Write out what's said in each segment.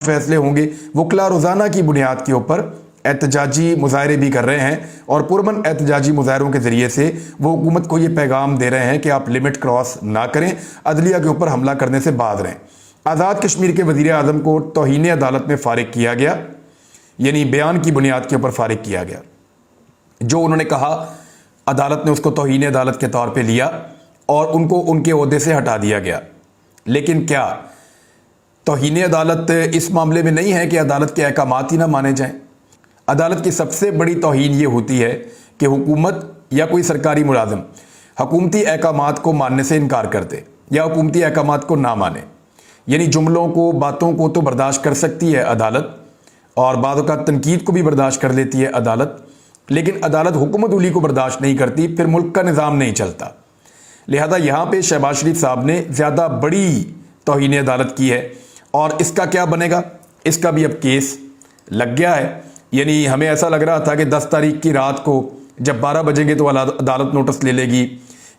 फैसले होंगे। वकला रोजाना की बुनियाद के ऊपर एहतजाजी मुजाहरे भी कर रहे हैं और पुरमन एहतजाजी मुजाहरों के जरिए से वो हुकूमत को ये पैगाम दे रहे हैं कि आप लिमिट क्रॉस ना करें, अदलिया के ऊपर हमला करने से बाज रहें। आज़ाद कश्मीर के वज़ीर आज़म को तौहीन अदालत में फारिग किया गया, यानी बयान की बुनियाद के ऊपर फारिग किया गया। जो उन्होंने कहा अदालत ने उसको तौहीन अदालत के तौर पे लिया और उनको उनके ओहदे से हटा दिया गया। लेकिन क्या तौहीन अदालत इस मामले में नहीं है कि अदालत के अहकामात ही ना माने जाएं? अदालत की सबसे बड़ी तौहीन ये होती है कि हुकूमत या कोई सरकारी मुलाजिम हुकूमती अहकामात को मानने से इनकार कर दे या हुकूमती अहकामात को ना माने। यानी जुमलों को, बातों को तो बर्दाश्त कर सकती है अदालत और बाद औक़ात तनकीद को भी बर्दाश्त कर लेती है अदालत, लेकिन अदालत हुकूमत उली को बर्दाश्त नहीं करती, फिर मुल्क का निज़ाम नहीं चलता। लिहाजा यहाँ पे शहबाज शरीफ साहब ने ज़्यादा बड़ी तौहीन अदालत की है और इसका क्या बनेगा, इसका भी अब केस लग गया है। यानी हमें ऐसा लग रहा था कि 10 तारीख की रात को जब 12 बजेंगे तो अदालत नोटिस ले लेगी,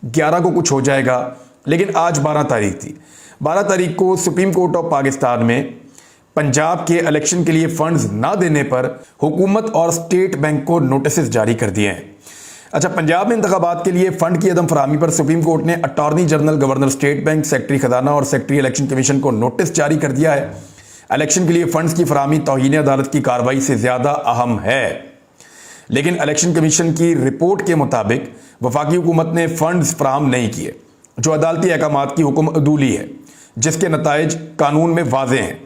11 को कुछ हो जाएगा, लेकिन आज 12 तारीख थी। 12 तारीख को सुप्रीम कोर्ट ऑफ पाकिस्तान में पंजाब के इलेक्शन के लिए फंड्स ना देने पर हुकूमत और स्टेट बैंक को नोटिस जारी कर दिए हैं। अच्छा, पंजाब में इंतखाबात के लिए फंड की अदम फराहमी पर सुप्रीम कोर्ट ने attorney general, governor state bank, secretary खजाना और सेक्रेटरी इलेक्शन कमीशन को नोटिस जारी कर दिया है। इलेक्शन के लिए फंड्स की फराहमी तौहीन अदालत की कार्रवाई से ज्यादा अहम है, लेकिन इलेक्शन कमीशन की रिपोर्ट के मुताबिक वफाकी हुकूमत ने फंड्स फराहम नहीं किए, जो अदालती अहकामात की हुक्म अदूली है, जिसके नताइज कानून में वाजे हैं।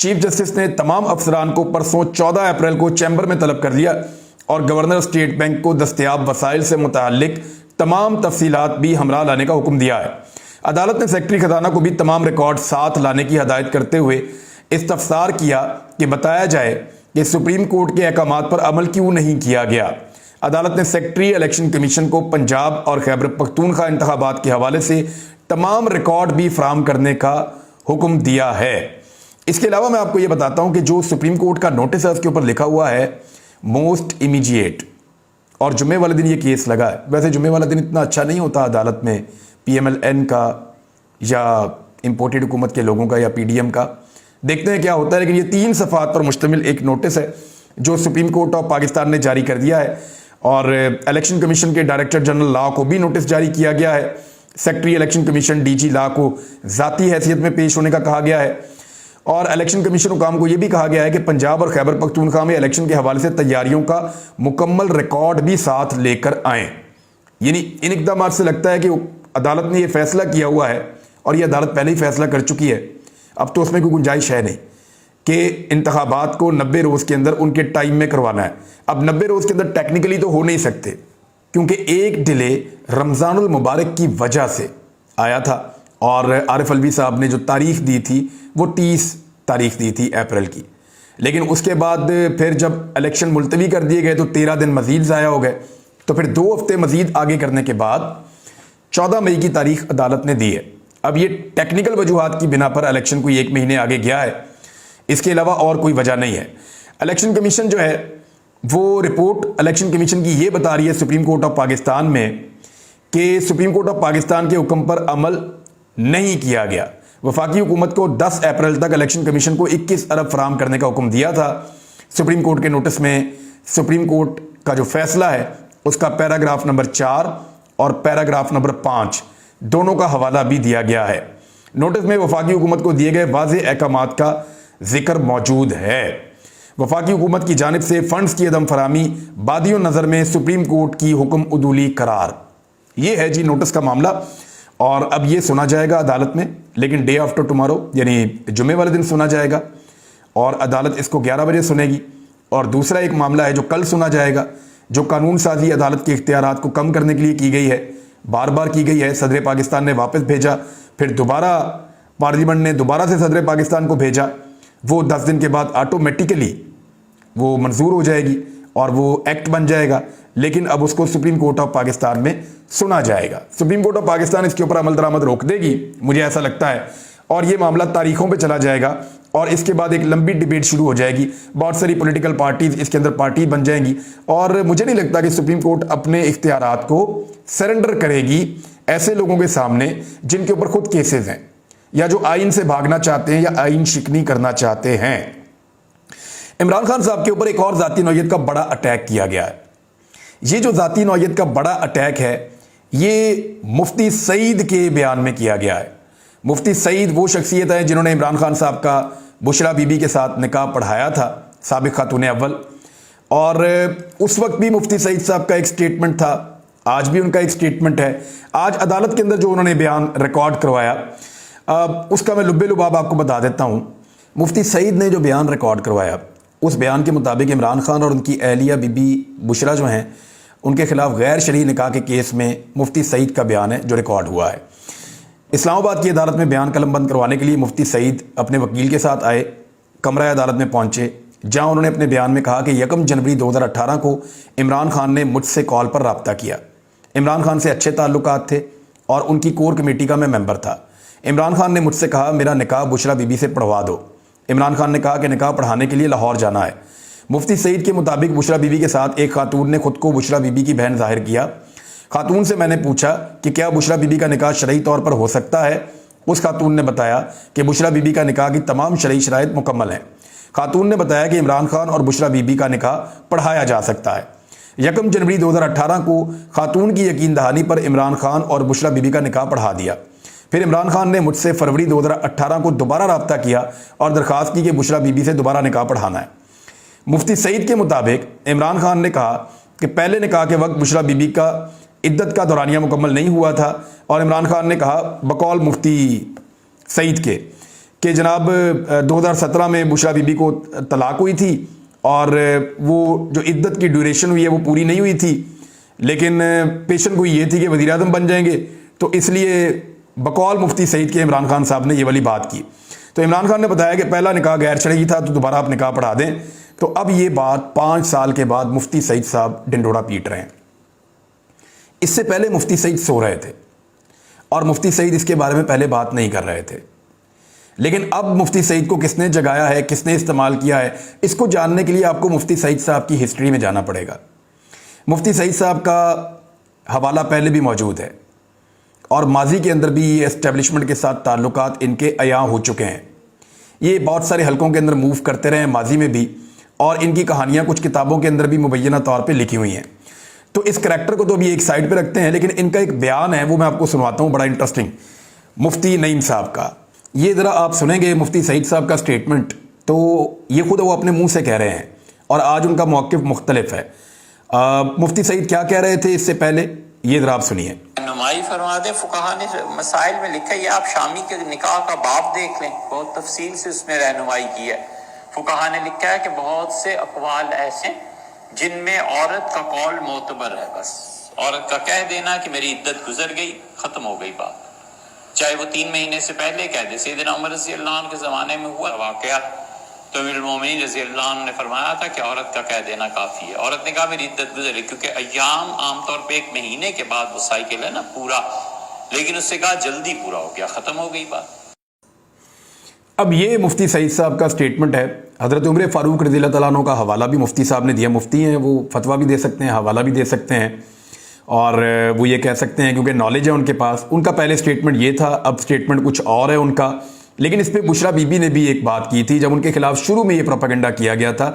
चीफ जस्टिस ने तमाम अफसरान को परसों 14 अप्रैल को चैम्बर में तलब कर लिया और गवर्नर स्टेट बैंक को दस्तयाब वसाइल से मुतालिक तमाम तफसीलात भी हमरा लाने का हुक्म दिया है। अदालत ने सेक्रेटरी खजाना को भी तमाम रिकॉर्ड साथ लाने की हदायत करते हुए इस्तफसार किया कि बताया जाए कि सुप्रीम कोर्ट के अहकामात पर अमल क्यों नहीं किया गया। अदालत ने सेक्रेटरी इलेक्शन कमीशन को पंजाब और खैबर पख्तूनख्वा इंतखाबात के हवाले से तमाम रिकॉर्ड भी फराहम करने का हुक्म दिया है। इसके अलावा मैं आपको यह बताता हूं कि जो सुप्रीम कोर्ट का नोटिस है उसके ऊपर लिखा हुआ है मोस्ट इमीडिएट, और जुम्मे वाले दिन ये केस लगा है। वैसे जुम्मे वाला दिन इतना अच्छा नहीं होता अदालत में PMLN का या इंपोर्टेड हुकूमत के लोगों का या PDM का। देखते हैं क्या होता है, लेकिन ये 3 सफ़ात पर मुश्तमिल एक नोटिस है जो सुप्रीम कोर्ट ऑफ पाकिस्तान ने जारी कर दिया है और इलेक्शन कमीशन के डायरेक्टर जनरल लॉ को भी नोटिस जारी किया गया है। Secretary election commission DG law को ज़ाती हैसियत में पेश होने का कहा गया है और इलेक्शन कमीशन हुकाम को यह भी कहा गया है कि पंजाब और खैबर पख्तूनख्वा में इलेक्शन के हवाले से तैयारियों का मुकम्मल रिकॉर्ड भी साथ लेकर आएँ। यानी इन इक़दामात से लगता है कि अदालत ने यह फैसला किया हुआ है और यह अदालत पहले ही फैसला कर चुकी है, अब तो उसमें कोई गुंजाइश है नहीं कि इंतखाबात को 90 रोज़ के अंदर उनके टाइम में करवाना है। अब 90 रोज़ के अंदर टेक्निकली तो हो नहीं सकते, क्योंकि एक डिले रमज़ानुल मुबारक की वजह से आया था और आरिफ अलवी साहब ने जो तारीख दी थी वो 30 तारीख दी थी अप्रैल की, लेकिन उसके बाद फिर जब इलेक्शन मुलतवी कर दिए गए तो 13 दिन मजीद ज़ाया हो गए। तो फिर 2 हफ्ते मजीद आगे करने के बाद 14 मई की तारीख अदालत ने दी है। अब ये टेक्निकल वजूहात की बिना पर इलेक्शन कोई 1 महीने आगे गया है, इसके अलावा और कोई वजह नहीं है। इलेक्शन कमीशन जो है वो रिपोर्ट इलेक्शन कमीशन की ये बता रही है सुप्रीम कोर्ट ऑफ पाकिस्तान में कि सुप्रीम कोर्ट ऑफ पाकिस्तान के हुक्म पर अमल नहीं किया गया। वफाकी हुकूमत को 10 अप्रैल तक इलेक्शन कमीशन को 21 अरब फराहम करने का हुक्म दिया था। सुप्रीम कोर्ट के नोटिस में सुप्रीम कोर्ट का जो फैसला है उसका पैराग्राफ नंबर 4 और पैराग्राफ नंबर 5 दोनों का हवाला भी दिया गया है। नोटिस में वफाकी हुकूमत को दिए गए वाज़ेह अहकामात का जिक्र मौजूद है। वफाकी हुकूमत की जानिब से फंड्स की अदम फराहमी बादियों नज़र में सुप्रीम कोर्ट की हुक्म उदूली करार, ये है जी नोटिस का मामला। और अब ये सुना जाएगा अदालत में, लेकिन डे आफ्टर टुमारो यानी जुम्मे वाले दिन सुना जाएगा और अदालत इसको 11 बजे सुनेगी। और दूसरा एक मामला है जो कल सुना जाएगा, जो कानून साजी अदालत के इख्तियारात को कम करने के लिए की गई है, बार बार की गई है। सदर पाकिस्तान ने वापस भेजा, फिर दोबारा पार्लियामेंट ने दोबारा से सदर पाकिस्तान को भेजा, वो 10 दिन के बाद ऑटोमेटिकली वो मंजूर हो जाएगी और वो एक्ट बन जाएगा। लेकिन अब उसको सुप्रीम कोर्ट ऑफ पाकिस्तान में सुना जाएगा। सुप्रीम कोर्ट ऑफ पाकिस्तान इसके ऊपर अमल दरामद रोक देगी, मुझे ऐसा लगता है, और ये मामला तारीखों पे चला जाएगा और इसके बाद एक लंबी डिबेट शुरू हो जाएगी। बहुत सारी पॉलिटिकल पार्टीज इसके अंदर पार्टी बन जाएंगी और मुझे नहीं लगता कि सुप्रीम कोर्ट अपने इख्तियारात को सरेंडर करेगी ऐसे लोगों के सामने जिनके ऊपर खुद केसेस हैं या जो आइन से भागना चाहते हैं या आइन शिकनी करना चाहते हैं। इमरान खान साहब के ऊपर एक और ज़ाती नौयत का बड़ा अटैक किया गया है। ये जो ज़ाती नौयत का बड़ा अटैक है ये मुफ्ती सईद के बयान में किया गया है। मुफ्ती सईद वो शख्सियत है जिन्होंने इमरान खान साहब का बुशरा बीबी के साथ निकाह पढ़ाया था, साबिक खातून अव्वल, और उस वक्त भी मुफ्ती सईद साहब का एक स्टेटमेंट था, आज भी उनका एक स्टेटमेंट है। आज अदालत के अंदर जो उन्होंने बयान रिकॉर्ड करवाया उसका मैं लुब्बे लुबाब आपको बता देता हूँ। मुफ्ती सईद ने जो बयान रिकॉर्ड करवाया उस बयान के मुताबिक इमरान खान और उनकी अहलिया बीबी बुशरा जो हैं उनके खिलाफ गैर शरई निकाह के केस में मुफ्ती सईद का बयान है जो रिकॉर्ड हुआ है। इस्लामाबाद की अदालत में बयान कलमबंद करवाने के लिए मुफ्ती सईद अपने वकील के साथ आए, कमरा अदालत में पहुंचे, जहां उन्होंने अपने बयान में कहा कि 1 जनवरी 2018 को इमरान खान ने मुझसे कॉल पर रब्ता किया। इमरान खान से अच्छे ताल्लुकात थे और उनकी कोर कमेटी का मैं मेंबर था। इमरान खान ने मुझसे कहा मेरा निकाह बुशरा बीबी से पढ़वा दो। इमरान खान ने कहा कि निकाह पढ़ाने के लिए लाहौर जाना है। मुफ्ती सईद के मुताबिक बुशरा बीबी के साथ एक खातून ने खुद को बुशरा बीबी की बहन जाहिर किया। खातून से मैंने पूछा कि क्या बुशरा बीबी का निकाह शरई तौर पर हो सकता है। उस खातून ने बताया कि बुशरा बीबी का निकाह की तमाम शरई शराइत मुकम्मल हैं। खातून ने बताया कि इमरान खान और बुशरा बीबी का निकाह पढ़ाया जा सकता है। 1 जनवरी 2018 को खातून की यकीन दहानी पर इमरान खान और बुशरा बीबी का निकाह पढ़ा दिया। फिर इमरान खान ने मुझसे फरवरी 2018 को दोबारा रब्ता किया और दरख्वास्त की कि बुशरा बीबी से दोबारा निकाह पढ़ाना है। मुफ्ती सईद के मुताबिक इमरान खान ने कहा कि पहले निकाह के वक्त बुशरा बीबी का इद्दत का दौरानिया मुकम्मल नहीं हुआ था और इमरान खान ने कहा बकौल मुफ्ती सईद के कि जनाब 2017 में बुशरा बीबी को तलाक हुई थी और वो जो इद्दत की ड्यूरेशन हुई है वो पूरी नहीं हुई थी, लेकिन पेशन गोई ये थी कि वज़ीर आज़म बन जाएंगे, तो इसलिए बकौल मुफ्ती सईद के इमरान खान साहब ने ये वाली बात की। तो इमरान खान ने बताया कि पहला निकाह गैर शरई था तो दोबारा आप निकाह पढ़ा दें। तो अब ये बात 5 साल के बाद मुफ्ती सईद साहब डिंडोरा पीट रहे हैं। इससे पहले मुफ्ती सईद सो रहे थे और मुफ्ती सईद इसके बारे में पहले बात नहीं कर रहे थे, लेकिन अब मुफ्ती सईद को किसने जगाया है, किसने इस्तेमाल किया है, इसको जानने के लिए आपको मुफ्ती सईद साहब की हिस्ट्री में जाना पड़ेगा। मुफ्ती सईद साहब का हवाला पहले भी मौजूद है और माजी के अंदर भी ये एस्टेब्लिशमेंट के साथ ताल्लुकात इनके अया हो चुके हैं। ये बहुत सारे हलकों के अंदर मूव करते रहे हैं माजी में भी, और इनकी कहानियाँ कुछ किताबों के अंदर भी मुबैना तौर पर लिखी हुई हैं। तो इस करैक्टर को तो अभी एक साइड पे रखते हैं, लेकिन इनका एक बयान है वो मैं आपको सुनवाता हूँ, बड़ा इंटरेस्टिंग, मुफ्ती नईम साहब का। ये ज़रा आप सुनेंगे मुफ्ती सईद साहब का स्टेटमेंट, तो ये खुद वो अपने मुंह से कह रहे हैं और आज उनका मौक़िफ़ मुख्तलिफ है। मुफ्ती सईद क्या कह रहे थे इससे पहले, ये ज़रा आप सुनिए। रहनुमाई फरमा दे, फुकाहा ने मसाइल में लिखा है, आप शामी के निकाह का बाब देख लें, बहुत तफसील से उसमें रहनुमाई की है। फुकाहा ने लिखा है कि बहुत से अक़वाल ऐसे जिनमें औरत का कौल मोतबर है, बस औरत का कह देना कि मेरी इद्दत गुजर गई, ख़त्म हो गई बात, चाहे वो 3 महीने से पहले कह दे। सैयदना उमर रज़ी अल्लाह अन्हु के ज़माने में हुआ वाक़या, तो अमीरुल मोमिनीन रज़ी अल्लाह अन्हु ने फरमाया था कि औरत का कह देना काफ़ी है। औरत ने कहा मेरी इद्दत गुजर गई, क्योंकि अय्याम आमतौर पर 1 महीने के बाद वो साइकिल है ना पूरा, लेकिन उससे कहा जल्दी पूरा हो गया, ख़त्म हो गई बात। अब ये मुफ्ती सईद साहब का स्टेटमेंट है। हज़रत उमर फ़ारूक रज़ियल्लाहु तआला अन्हु का हवाला भी मुफ्ती साहब ने दिया। मुफ्ती हैं, वो फतवा भी दे सकते हैं, हवाला भी दे सकते हैं, और वो ये कह सकते हैं क्योंकि नॉलेज है उनके पास। उनका पहले स्टेटमेंट ये था, अब स्टेटमेंट कुछ और है उनका। लेकिन इस पर बुशरा बीबी ने भी एक बात की थी जब उनके खिलाफ शुरू में ये प्रोपेगेंडा किया गया था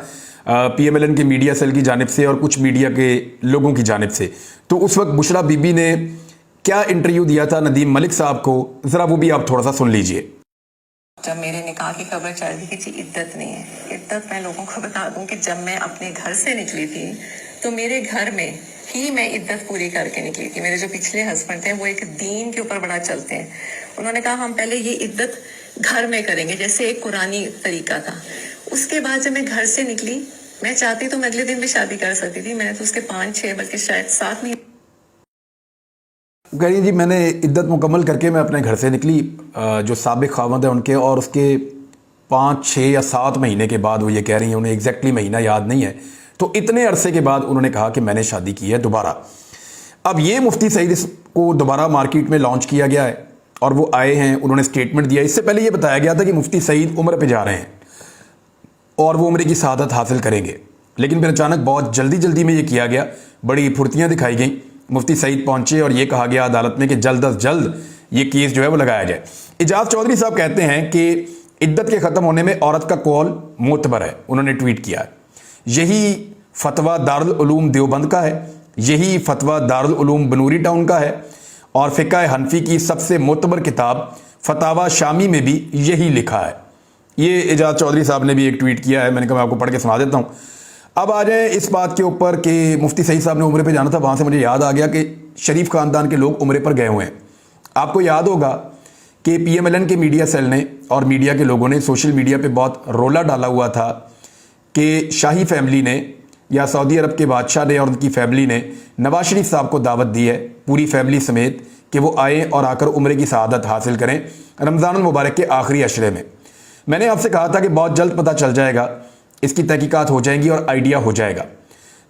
PMLN के मीडिया सेल की जानिब से और कुछ मीडिया के लोगों की जानिब से। तो उस वक्त बुशरा बीबी ने क्या इंटरव्यू दिया था नदीम मलिक साहब को, ज़रा वो भी आप थोड़ा सा सुन लीजिए। जब मेरे निकाह की खबर चल रही थी कि इद्दत नहीं है, इद्दत मैं लोगों को बता दूं कि जब मैं अपने घर से निकली थी तो मेरे घर में ही मैं इद्दत पूरी करके निकली थी। मेरे जो पिछले हस्बैंड थे वो एक दीन के ऊपर बड़ा चलते हैं। उन्होंने कहा हम पहले ये इद्दत घर में करेंगे, जैसे एक कुरानी तरीका था। उसके बाद जब मैं घर से निकली, मैं चाहती तो मैं अगले दिन भी शादी कर सकती थी, मैंने तो उसके 5-6 बल्कि शायद 7 महीने कह रही जी मैंने इद्दत मुकम्मल करके मैं अपने घर से निकली, जो साबिक खावंद है उनके, और उसके 5, 6 या 7 महीने के बाद वो ये कह रही हैं, उन्हें एग्जैक्टली महीना याद नहीं है, तो इतने अरसे के बाद उन्होंने कहा कि मैंने शादी की है दोबारा। अब ये मुफ्ती सईद को दोबारा मार्केट में लॉन्च किया गया है और वो आए हैं, उन्होंने स्टेटमेंट दिया। इससे पहले ये बताया गया था कि मुफ्ती सईद उम्र पे जा रहे हैं और वो उम्र की सआदत हासिल करेंगे, लेकिन फिर अचानक बहुत जल्दी में ये किया गया, बड़ी फुर्तियाँ दिखाई गई। मुफ्ती सईद पहुंचे और ये कहा गया अदालत में कि जल्द अज जल्द یہ کیس جو ہے وہ لگایا جائے۔ اعجاز چودھری صاحب کہتے ہیں کہ عدت کے ختم ہونے میں عورت کا قول معتبر ہے، انہوں نے ٹویٹ کیا ہے۔ یہی فتویٰ دارالعلوم دیوبند کا ہے، یہی فتویٰ دارالعلوم بنوری ٹاؤن کا ہے، اور فقہ حنفی کی سب سے معتبر کتاب فتاوی شامی میں بھی یہی لکھا ہے۔ یہ اعجاز چودھری صاحب نے بھی ایک ٹویٹ کیا ہے، میں نے کہا میں آپ کو پڑھ کے سنا دیتا ہوں۔ اب آ جائیں اس بات کے اوپر کہ مفتی سعید صاحب نے عمرے پہ جانا تھا، وہاں سے مجھے یاد آ گیا کہ شریف خاندان کے لوگ عمرے پر گئے ہوئے ہیں۔ آپ کو یاد ہوگا کہ پی ایم ایل این کے میڈیا سیل نے اور میڈیا کے لوگوں نے سوشل میڈیا پہ بہت رولا ڈالا ہوا تھا کہ شاہی فیملی نے یا سعودی عرب کے بادشاہ نے اور ان کی فیملی نے نواز شریف صاحب کو دعوت دی ہے پوری فیملی سمیت کہ وہ آئیں اور آ کر عمرے کی سعادت حاصل کریں رمضان المبارک کے آخری عشرے میں۔ میں نے آپ سے کہا تھا کہ بہت جلد پتہ چل جائے گا، اس کی تحقیقات ہو جائیں گی اور آئیڈیا ہو جائے گا۔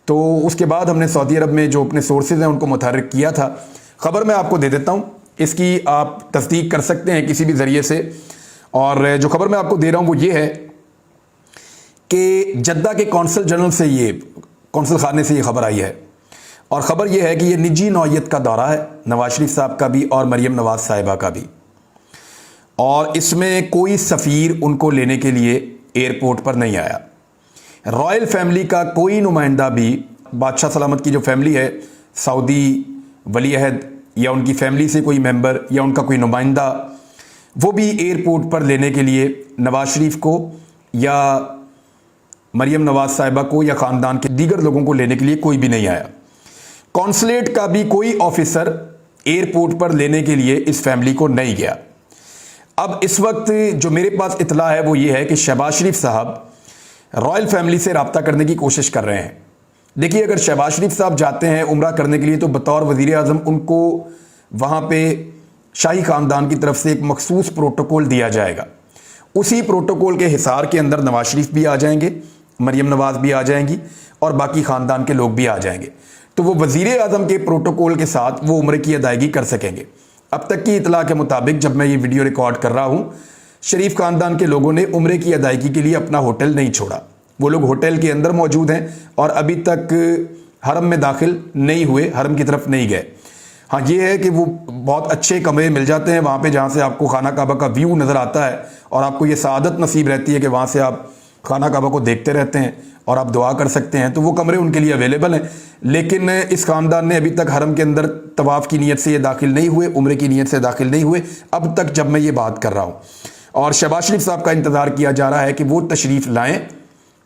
تو اس کے بعد ہم نے سعودی عرب میں جو اپنے سورسز ہیں ان کو متحرک کیا تھا۔ خبر میں آپ کو دے دیتا ہوں، اس کی آپ تصدیق کر سکتے ہیں کسی بھی ذریعے سے، اور جو خبر میں آپ کو دے رہا ہوں وہ یہ ہے کہ جدہ کے کونسل جنرل سے کونسل خانے سے یہ خبر آئی ہے، اور خبر یہ ہے کہ یہ نجی نوعیت کا دورہ ہے نواز شریف صاحب کا بھی اور مریم نواز صاحبہ کا بھی، اور اس میں کوئی سفیر ان کو لینے کے لیے ایئرپورٹ پر نہیں آیا۔ رائل فیملی کا کوئی نمائندہ بھی، بادشاہ سلامت کی جو فیملی ہے، سعودی ولی عہد یا ان کی فیملی سے کوئی ممبر یا ان کا کوئی نمائندہ، وہ بھی ایئرپورٹ پر لینے کے لیے نواز شریف کو یا مریم نواز صاحبہ کو یا خاندان کے دیگر لوگوں کو لینے کے لیے کوئی بھی نہیں آیا۔ کونسلیٹ کا بھی کوئی آفیسر ایئرپورٹ پر لینے کے لیے اس فیملی کو نہیں گیا۔ اب اس وقت جو میرے پاس اطلاع ہے وہ یہ ہے کہ شہباز شریف صاحب رائل فیملی سے رابطہ کرنے کی کوشش کر رہے ہیں۔ دیکھیے، اگر شہباز شریف صاحب جاتے ہیں عمرہ کرنے کے لیے تو بطور وزیر اعظم ان کو وہاں پہ شاہی خاندان کی طرف سے ایک مخصوص پروٹوکول دیا جائے گا۔ اسی پروٹوکول کے حصار کے اندر نواز شریف بھی آ جائیں گے، مریم نواز بھی آ جائیں گی اور باقی خاندان کے لوگ بھی آ جائیں گے، تو وہ وزیر اعظم کے پروٹوکول کے ساتھ وہ عمرے کی ادائیگی کر سکیں گے۔ اب تک کی اطلاع کے مطابق جب میں یہ ویڈیو ریکارڈ کر رہا ہوں، شریف خاندان کے لوگوں نے عمرے کی ادائیگی کے لیے اپنا ہوٹل نہیں چھوڑا، وہ لوگ ہوٹل کے اندر موجود ہیں اور ابھی تک حرم میں داخل نہیں ہوئے، حرم کی طرف نہیں گئے۔ ہاں یہ ہے کہ وہ بہت اچھے کمرے مل جاتے ہیں وہاں پہ جہاں سے آپ کو خانہ کعبہ کا ویو نظر آتا ہے، اور آپ کو یہ سعادت نصیب رہتی ہے کہ وہاں سے آپ خانہ کعبہ کو دیکھتے رہتے ہیں اور آپ دعا کر سکتے ہیں، تو وہ کمرے ان کے لیے اویلیبل ہیں۔ لیکن اس خاندان نے ابھی تک حرم کے اندر طواف کی نیت سے یہ داخل نہیں ہوئے، عمرے کی نیت سے داخل نہیں ہوئے اب تک جب میں یہ بات کر رہا ہوں، اور شہباز شریف صاحب کا انتظار کیا جا رہا ہے کہ وہ تشریف لائیں،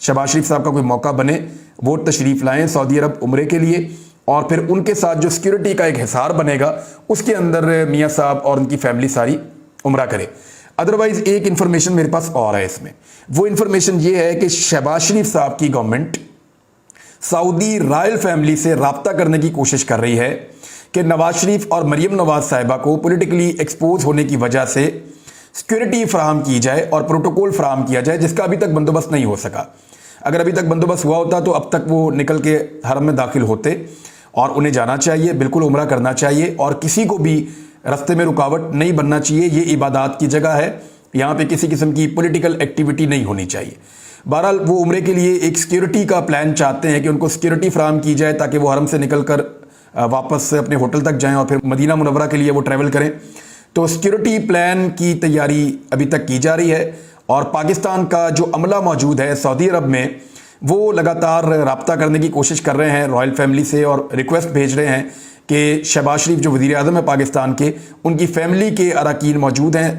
شہباز شریف صاحب کا کوئی موقع بنے وہ تشریف لائیں سعودی عرب عمرے کے لیے، اور پھر ان کے ساتھ جو سیکیورٹی کا ایک حصار بنے گا اس کے اندر میاں صاحب اور ان کی فیملی ساری عمرہ کرے۔ ادروائز ایک انفارمیشن میرے پاس اور ہے اس میں، وہ انفارمیشن یہ ہے کہ شہباز شریف صاحب کی گورنمنٹ سعودی رائل فیملی سے رابطہ کرنے کی کوشش کر رہی ہے کہ نواز شریف اور مریم نواز صاحبہ کو پولیٹیکلی ایکسپوز ہونے کی وجہ سے سیکیورٹی فراہم کی جائے اور پروٹوکول فراہم کیا جائے، جس کا ابھی تک بندوبست نہیں ہو سکا۔ اگر ابھی تک بندوبست ہوا ہوتا تو اب تک وہ نکل کے حرم میں داخل ہوتے، اور انہیں جانا چاہیے، بالکل عمرہ کرنا چاہیے، اور کسی کو بھی رستے میں رکاوٹ نہیں بننا چاہیے۔ یہ عبادات کی جگہ ہے، یہاں پہ کسی قسم کی پولیٹیکل ایکٹیویٹی نہیں ہونی چاہیے۔ بہرحال وہ عمرے کے لیے ایک سیکیورٹی کا پلان چاہتے ہیں کہ ان کو سیکیورٹی فراہم کی جائے تاکہ وہ حرم سے نکل کر واپس اپنے ہوٹل تک جائیں اور پھر مدینہ منورہ کے لیے وہ ٹریول کریں۔ تو سیکیورٹی پلان کی تیاری ابھی تک کی جا رہی ہے، اور پاکستان کا جو عملہ موجود ہے سعودی عرب میں وہ لگاتار رابطہ کرنے کی کوشش کر رہے ہیں رائل فیملی سے، اور ریکویسٹ بھیج رہے ہیں کہ شہباز شریف جو وزیر اعظم ہے پاکستان کے، ان کی فیملی کے اراکین موجود ہیں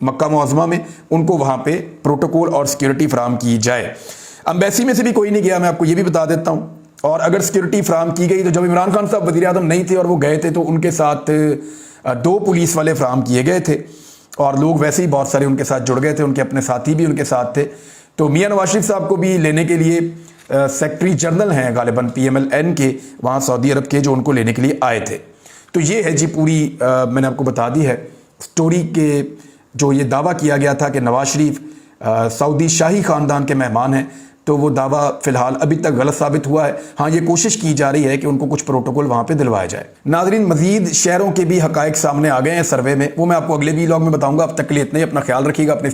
مکہ معظمہ میں، ان کو وہاں پہ پروٹوکول اور سیکیورٹی فراہم کی جائے۔ امبیسی میں سے بھی کوئی نہیں گیا، میں آپ کو یہ بھی بتا دیتا ہوں، اور اگر سیکیورٹی فراہم کی گئی تو جب عمران خان صاحب وزیر اعظم نہیں تھے اور وہ گئے تھے تو ان کے ساتھ 2 پولیس والے فراہم کیے گئے تھے، اور لوگ ویسے ہی بہت سارے ان کے ساتھ جڑ گئے تھے، ان کے اپنے ساتھی بھی ان کے ساتھ تھے۔ تو میاں نواز شریف صاحب کو بھی لینے کے لیے سیکرٹری جنرل ہیں غالباً پی ایم ایل این کے وہاں سعودی عرب کے، جو ان کو لینے کے لیے آئے تھے۔ تو یہ ہے جی پوری میں نے آپ کو بتا دی ہے سٹوری کے جو یہ دعویٰ کیا گیا تھا کہ نواز شریف سعودی شاہی خاندان کے مہمان ہیں، تو وہ دعویٰ فی الحال ابھی تک غلط ثابت ہوا ہے۔ ہاں یہ کوشش کی جا رہی ہے کہ ان کو کچھ پروٹوکول وہاں پہ دلوایا جائے۔ ناظرین، مزید شہروں کے بھی حقائق سامنے آ گئے ہیں سروے میں، وہ میں آپ کو اگلے ویلاگ میں بتاؤں گا۔ اب تک کے لیے اتنا ہی، اپنا خیال رکھیے گا، اپنے